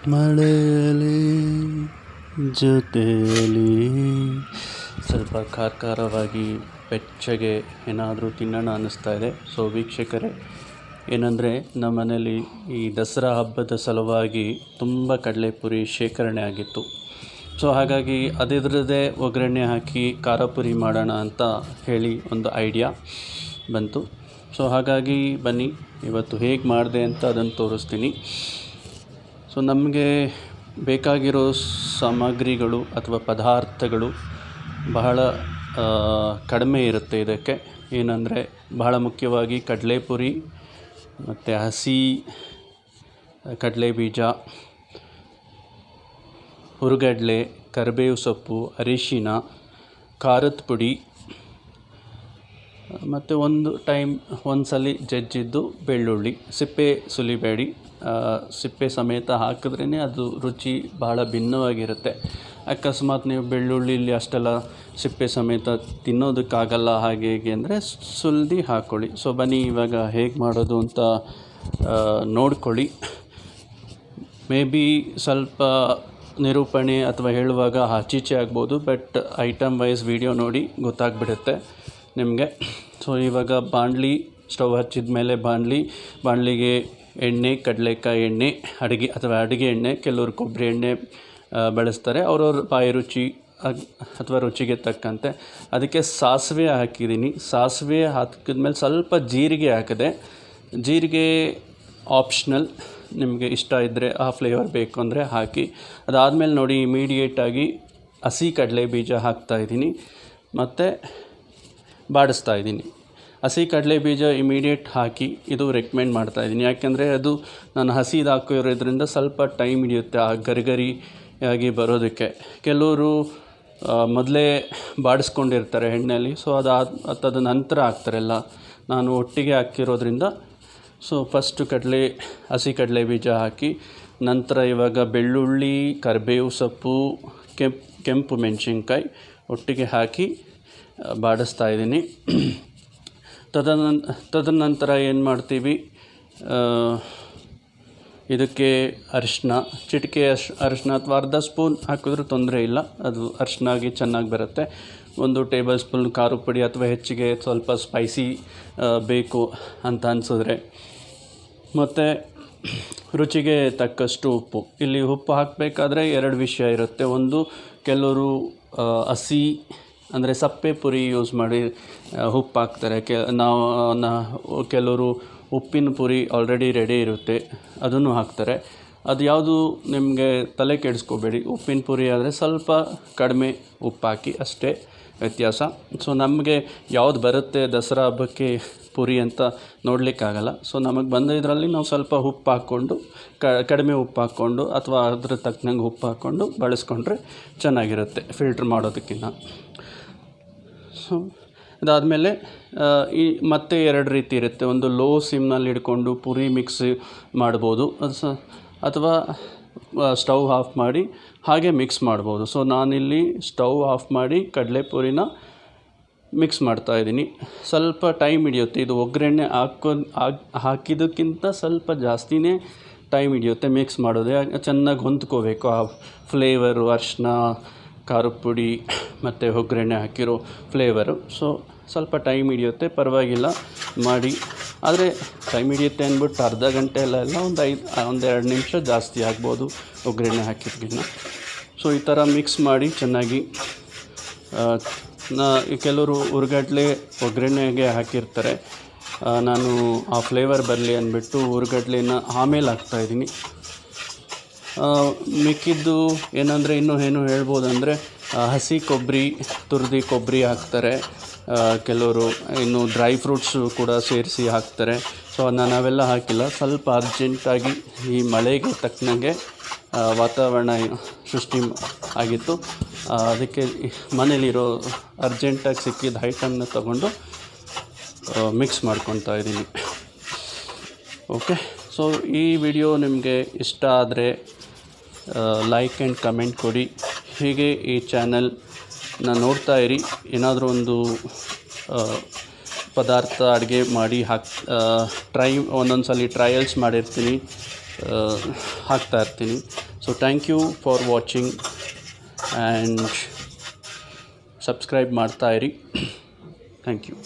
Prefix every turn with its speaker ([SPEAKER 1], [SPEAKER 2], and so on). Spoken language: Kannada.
[SPEAKER 1] ಮಳೆಯಲ್ಲಿ ಜೊತೆಯಲ್ಲಿ ಸ್ವಲ್ಪ ಖಾರವಾಗಿ ಬೆಚ್ಚಗೆ ಏನಾದರೂ ತಿನ್ನೋಣ ಅನ್ನಿಸ್ತಾ ಇದೆ. ಸೊ ವೀಕ್ಷಕರೇ, ಏನಂದರೆ ನಮ್ಮ ಮನೇಲಿ ಈ ದಸರಾ ಹಬ್ಬದ ಸಲುವಾಗಿ ತುಂಬ ಕಡಲೆಪುರಿ ಶೇಖರಣೆ ಆಗಿತ್ತು. ಸೊ ಹಾಗಾಗಿ ಅದರದ್ದೇ ಒಗ್ಗರಣೆ ಹಾಕಿ ಖಾರ ಪುರಿ ಮಾಡೋಣ ಅಂತ ಹೇಳಿ ಒಂದು ಐಡಿಯಾ ಬಂತು. ಸೊ ಹಾಗಾಗಿ ಬನ್ನಿ ಇವತ್ತು ಹೇಗೆ ಮಾಡಿದೆ ಅಂತ ಅದನ್ನು ತೋರಿಸ್ತೀನಿ. ಸೊ ನಮಗೆ ಬೇಕಾಗಿರೋ ಸಾಮಗ್ರಿಗಳು ಅಥವಾ ಪದಾರ್ಥಗಳು ಬಹಳ ಕಡಿಮೆ ಇರುತ್ತೆ. ಇದಕ್ಕೆ ಏನಂದರೆ ಬಹಳ ಮುಖ್ಯವಾಗಿ ಕಡಲೆಪುರಿ ಮತ್ತು ಹಸಿ ಕಡಲೆ ಬೀಜ, ಹುರುಗಡ್ಲೆ, ಕರಿಬೇವು ಸೊಪ್ಪು, ಅರಿಶಿನ, ಖಾರದ ಪುಡಿ ಮತ್ತು ಒಂದು ಸಲ ಜಜ್ಜಿದ್ದು ಬೆಳ್ಳುಳ್ಳಿ. ಸಿಪ್ಪೆ ಸುಲಿಬೇಡಿ, ಸಿಪ್ಪೆ ಸಮೇತ ಹಾಕಿದ್ರೇ ಅದು ರುಚಿ ಬಹಳ ಭಿನ್ನವಾಗಿರುತ್ತೆ. ಅಕಸ್ಮಾತ್ ನೀವು ಬೆಳ್ಳುಳ್ಳಿಲಿ ಅಷ್ಟೆಲ್ಲ ಸಿಪ್ಪೆ ಸಮೇತ ತಿನ್ನೋದಕ್ಕಾಗಲ್ಲ ಹಾಗೆ ಹೀಗೆ ಅಂದರೆ ಸುಲಿದು ಹಾಕ್ಕೊಳ್ಳಿ. ಸೊ ಬನ್ನಿ ಇವಾಗ ಹೇಗೆ ಮಾಡೋದು ಅಂತ ನೋಡ್ಕೊಳ್ಳಿ. ಮೇ ಬಿ ಸ್ವಲ್ಪ ನಿರೂಪಣೆ ಅಥವಾ ಹೇಳುವಾಗ ಆಚೀಚೆ ಆಗ್ಬೋದು, ಬಟ್ ಐಟಮ್ ವೈಸ್ ವಿಡಿಯೋ ನೋಡಿ ಗೊತ್ತಾಗ್ಬಿಡುತ್ತೆ ನಿಮಗೆ. ಸೊ ಇವಾಗ ಬಾಣಲಿ ಸ್ಟವ್ ಹಚ್ಚಿದ ಮೇಲೆ ಬಾಣಲಿಗೆ ಎಣ್ಣೆ, ಕಡಲೆಕಾಯಿ ಎಣ್ಣೆ, ಅಡುಗೆ ಎಣ್ಣೆ, ಕೆಲವರು ಕೊಬ್ಬರಿ ಎಣ್ಣೆ ಬಳಸ್ತಾರೆ, ಅವ್ರವ್ರ ಬಾಯಿ ರುಚಿ ಅಥವಾ ರುಚಿಗೆ ತಕ್ಕಂತೆ. ಅದಕ್ಕೆ ಸಾಸಿವೆ ಹಾಕಿದ್ದೀನಿ. ಸಾಸಿವೆ ಹಾಕಿದ್ಮೇಲೆ ಸ್ವಲ್ಪ ಜೀರಿಗೆ ಹಾಕಿದೆ. ಜೀರಿಗೆ ಆಪ್ಷನಲ್, ನಿಮಗೆ ಇಷ್ಟ ಇದ್ದರೆ ಆ ಫ್ಲೇವರ್ ಬೇಕು ಅಂದರೆ ಹಾಕಿ. ಅದಾದಮೇಲೆ ನೋಡಿ ಇಮಿಡಿಯೇಟಾಗಿ ಹಸಿ ಕಡಲೆ ಬೀಜ ಹಾಕ್ತಾಯಿದ್ದೀನಿ ಮತ್ತು ಬಾಡಿಸ್ತಾಯಿದ್ದೀನಿ. ಹಸಿ ಕಡಲೆ ಬೀಜ ಇಮಿಡಿಯೇಟ್ ಹಾಕಿ ಇದು ರೆಕಮೆಂಡ್ ಮಾಡ್ತಾಯಿದ್ದೀನಿ. ಯಾಕೆಂದರೆ ಅದು ನಾನು ಹಸಿದು ಹಾಕಿರೋದ್ರಿಂದ ಸ್ವಲ್ಪ ಟೈಮ್ ಹಿಡಿಯುತ್ತೆ ಆ ಗರಿಗರಿಯಾಗಿ ಬರೋದಕ್ಕೆ. ಕೆಲವರು ಮೊದಲೇ ಬಾಡಿಸ್ಕೊಂಡಿರ್ತಾರೆ ಎಣ್ಣೆಯಲ್ಲಿ, ಸೊ ಅದಾದ ನಂತರ ಹಾಕ್ತಾರೆಲ್ಲ. ನಾನು ಒಟ್ಟಿಗೆ ಹಾಕಿರೋದ್ರಿಂದ ಸೊ ಫಸ್ಟು ಹಸಿ ಕಡಲೆ ಬೀಜ ಹಾಕಿ, ನಂತರ ಇವಾಗ ಬೆಳ್ಳುಳ್ಳಿ, ಕರಿಬೇವು ಸೊಪ್ಪು, ಕೆಂಪು ಮೆಣಸಿನ್ಕಾಯಿ ಒಟ್ಟಿಗೆ ಹಾಕಿ ಬಾಡಿಸ್ತಾಯಿದ್ದೀನಿ. ತದನಂತರ ಏನು ಮಾಡ್ತೀವಿ, ಇದಕ್ಕೆ ಅರಿಶಿನ, ಚಿಟಿಕೆ ಅರಿಶಿನ ಅಥವಾ ಅರ್ಧ ಸ್ಪೂನ್ ಹಾಕಿದ್ರೂ ತೊಂದರೆ ಇಲ್ಲ, ಅದು ಅರಿಶಿನಾಗಿ ಚೆನ್ನಾಗಿ ಬರುತ್ತೆ. 1 ಟೇಬಲ್ ಸ್ಪೂನ್ ಖಾರದ ಪುಡಿ ಅಥವಾ ಹೆಚ್ಚಿಗೆ ಸ್ವಲ್ಪ ಸ್ಪೈಸಿ ಬೇಕು ಅಂತ ಅನಿಸಿದ್ರೆ, ಮತ್ತು ರುಚಿಗೆ ತಕ್ಕಷ್ಟು ಉಪ್ಪು. ಇಲ್ಲಿ ಉಪ್ಪು ಹಾಕಬೇಕಾದ್ರೆ 2 ವಿಷಯ ಇರುತ್ತೆ. ಒಂದು, ಕೆಲವರು ಹಸಿ ಅಂದರೆ ಸಪ್ಪೆ ಪುರಿ ಯೂಸ್ ಮಾಡಿ ಉಪ್ಪು ಹಾಕ್ತಾರೆ. ಕೆಲವರು ಉಪ್ಪಿನ ಪುರಿ ಆಲ್ರೆಡಿ ರೆಡಿ ಇರುತ್ತೆ, ಅದನ್ನು ಹಾಕ್ತಾರೆ. ಅದು ಯಾವುದು ನಿಮಗೆ ತಲೆ ಕೆಡಿಸ್ಕೋಬೇಡಿ. ಉಪ್ಪಿನ ಪುರಿ ಆದರೆ ಸ್ವಲ್ಪ ಕಡಿಮೆ ಉಪ್ಪು ಹಾಕಿ, ಅಷ್ಟೇ ವ್ಯತ್ಯಾಸ. ಸೊ ನಮಗೆ ಯಾವುದು ಬರುತ್ತೆ ದಸರಾ ಹಬ್ಬಕ್ಕೆ ಪುರಿ ಅಂತ ನೋಡಲಿಕ್ಕಾಗಲ್ಲ. ಸೊ ನಮಗೆ ಬಂದ ಇದರಲ್ಲಿ ನಾವು ಸ್ವಲ್ಪ ಉಪ್ಪು ಹಾಕ್ಕೊಂಡು, ಕಡಿಮೆ ಉಪ್ಪು ಹಾಕ್ಕೊಂಡು ಅಥವಾ ಅದ್ರ ತಕ್ಕನಂಗೆ ಉಪ್ಪು ಹಾಕ್ಕೊಂಡು ಬಳಸ್ಕೊಂಡ್ರೆ ಚೆನ್ನಾಗಿರುತ್ತೆ ಫಿಲ್ಟ್ರ್ ಮಾಡೋದಕ್ಕಿಂತ. ಸೊ ಅದಾದಮೇಲೆ ಮತ್ತೆ 2 ರೀತಿ ಇರುತ್ತೆ. ಒಂದು ಲೋ ಸಿಮ್ನಲ್ಲಿ ಇಟ್ಕೊಂಡು ಪುರಿ ಮಿಕ್ಸ್ ಮಾಡ್ಬೋದು, ಅಥವಾ ಸ್ಟವ್ ಆಫ್ ಮಾಡಿ ಹಾಗೆ ಮಿಕ್ಸ್ ಮಾಡ್ಬೋದು. ಸೊ ನಾನಿಲ್ಲಿ ಸ್ಟವ್ ಆಫ್ ಮಾಡಿ ಕಡಲೆ ಪುರಿನ ಮಿಕ್ಸ್ ಮಾಡ್ತಾಯಿದ್ದೀನಿ. ಸ್ವಲ್ಪ ಟೈಮ್ ಹಿಡಿಯುತ್ತೆ, ಇದು ಒಗ್ಗರಣೆ ಹಾಕಿದ್ದಕ್ಕಿಂತ ಸ್ವಲ್ಪ ಜಾಸ್ತಿನೇ ಟೈಮ್ ಹಿಡಿಯುತ್ತೆ ಮಿಕ್ಸ್ ಮಾಡೋದು. ಚೆನ್ನಾಗಿ ಹೊಂದ್ಕೋಬೇಕು ಆ ಫ್ಲೇವರು, ಅರಿಶಿನ, ಖಾರದ ಪುಡಿ ಮತ್ತು ಒಗ್ಗರಣೆ ಹಾಕಿರೋ ಫ್ಲೇವರು. ಸೊ ಸ್ವಲ್ಪ ಟೈಮ್ ಹಿಡಿಯುತ್ತೆ, ಪರವಾಗಿಲ್ಲ ಮಾಡಿ. ಆದರೆ ಟೈಮ್ ಹಿಡಿಯುತ್ತೆ ಅಂದ್ಬಿಟ್ಟು ಅರ್ಧ ಗಂಟೆ ಎಲ್ಲ ಒಂದು 2 ನಿಮಿಷ ಜಾಸ್ತಿ ಆಗ್ಬೋದು ಒಗ್ಗರಣೆ ಹಾಕಿದ್ಕಿನ್ನ. ಸೊ ಈ ಥರ ಮಿಕ್ಸ್ ಮಾಡಿ ಚೆನ್ನಾಗಿ. ಕೆಲವರು ಹುರುಗಡ್ಲೆ ಒಗ್ಗರಣೆಗೆ ಹಾಕಿರ್ತಾರೆ, ನಾನು ಆ ಫ್ಲೇವರ್ ಬರಲಿ ಅಂದ್ಬಿಟ್ಟು ಹುರುಗಡ್ಲೆನ ಆಮೇಲೆ ಹಾಕ್ತಾಯಿದ್ದೀನಿ. ಮಿಕ್ಕಿದ್ದು ಏನಂದರೆ ಏನು ಹೇಳ್ಬೋದಂದರೆ, ಹಸಿ ತುರಿದ ಕೊಬ್ಬರಿ ಹಾಕ್ತಾರೆ, ಕೆಲವರು ಇನ್ನು ಡ್ರೈ ಫ್ರೂಟ್ಸು ಕೂಡ ಸೇರಿಸಿ ಹಾಕ್ತಾರೆ. ಸೊ ನಾವೆಲ್ಲ ಹಾಕಿಲ್ಲ. ಸ್ವಲ್ಪ ಅರ್ಜೆಂಟಾಗಿ ಈ ಮಳೆಗೆ ತಕ್ಕನಂಗೆ ವಾತಾವರಣ ಸೃಷ್ಟಿ ಆಗಿತ್ತು, ಅದಕ್ಕೆ ಮನೇಲಿರೋ ಅರ್ಜೆಂಟಾಗಿ ಸಿಕ್ಕಿದ ಐಟಮ್ನ ತಗೊಂಡು ಮಿಕ್ಸ್ ಮಾಡ್ಕೊತಾ ಇದ್ದೀನಿ. ಓಕೆ, ಸೊ ಈ ವಿಡಿಯೋ ನಿಮಗೆ ಇಷ್ಟ ಆದರೆ ಲೈಕ್ ಆ್ಯಂಡ್ ಕಮೆಂಟ್ ಕೊಡಿ. ಹೀಗೆ ಈ ಚಾನಲ್ನ ನೋಡ್ತಾ ಇರಿ. ಏನಾದರೂ ಒಂದು ಪದಾರ್ಥ ಅಡುಗೆ ಮಾಡಿ ಒಂದೊಂದು ಸಲ ಟ್ರಯಲ್ಸ್ ಮಾಡಿರ್ತೀನಿ, ಹಾಕ್ತಾಯಿರ್ತೀನಿ. So thank you for watching and subscribe ಮಾಡ್ತಾ ಇರಿ. Thank you.